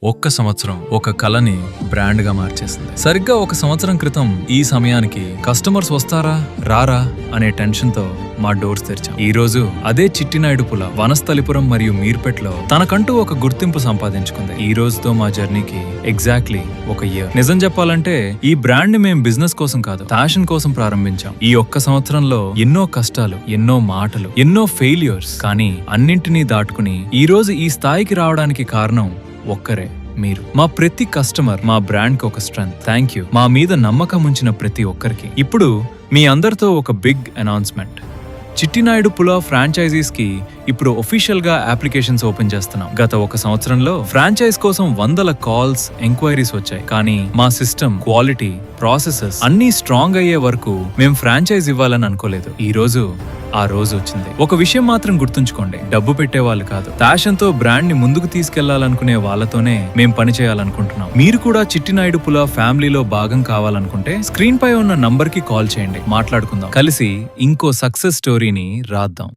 ఒక్క సంవత్సరం ఒక కళని బ్రాండ్ గా మార్చేసింది. సరిగ్గా ఒక సంవత్సరం క్రితం ఈ సమయానికి కస్టమర్స్ వస్తారా రారా అనే టెన్షన్ తో మా డోర్స్ తెరిచాం. ఈ రోజు అదే చిట్టినాయుడు పులావ్ వనస్థలిపురం మరియు మీర్పేట్లో తనకంటూ ఒక గుర్తింపు సంపాదించుకుంది. ఈ రోజుతో మా జర్నీకి ఎగ్జాక్ట్లీ ఒక ఇయర్. నిజం చెప్పాలంటే ఈ బ్రాండ్ ని మేము బిజినెస్ కోసం కాదు, ప్యాషన్ కోసం ప్రారంభించాం. ఈ ఒక్క సంవత్సరంలో ఎన్నో కష్టాలు, ఎన్నో మాటలు, ఎన్నో ఫెయిల్యూర్స్, కానీ అన్నింటినీ దాటుకుని ఈ రోజు ఈ స్థాయికి రావడానికి కారణం ఒక్కరే, మీరు. మా ప్రతి కస్టమర్ మా బ్రాండ్ కి ఒక స్ట్రెంగ్త్. థ్యాంక్ యూ మా మీద నమ్మకం ఉంచిన ప్రతి ఒక్కరికి. ఇప్పుడు మీ అందరితో ఒక big announcement. Chittinaidu pulao franchises కి ఇప్పుడు ఒఫీషియల్ గా అప్లికేషన్స్ ఓపెన్ చేస్తున్నాం. గత ఒక సంవత్సరంలో ఫ్రాంచైజ్ కోసం వందల కాల్స్, ఎంక్వైరీస్ వచ్చాయి. కానీ మా సిస్టమ్, క్వాలిటీ, ప్రాసెసెస్ అన్నీ స్ట్రాంగ్ అయ్యే వరకు మేము ఫ్రాంచైజ్ ఇవ్వాలని అనుకోలేదు. ఈ రోజు ఆ రోజు వచ్చింది. ఒక విషయం మాత్రం గుర్తుంచుకోండి, డబ్బు పెట్టే వాళ్ళు కాదు, ప్యాషన్ తో బ్రాండ్ ని ముందుకు తీసుకెళ్లాలనుకునే వాళ్ళతోనే మేం పని చేయాలనుకుంటున్నాం. మీరు కూడా చిట్టినాయుడు పులావ్ ఫ్యామిలీలో భాగం కావాలనుకుంటే స్క్రీన్ పై ఉన్న నంబర్ కి కాల్ చేయండి, మాట్లాడుకుందాం, కలిసి ఇంకో సక్సెస్ స్టోరీని రాద్దాం.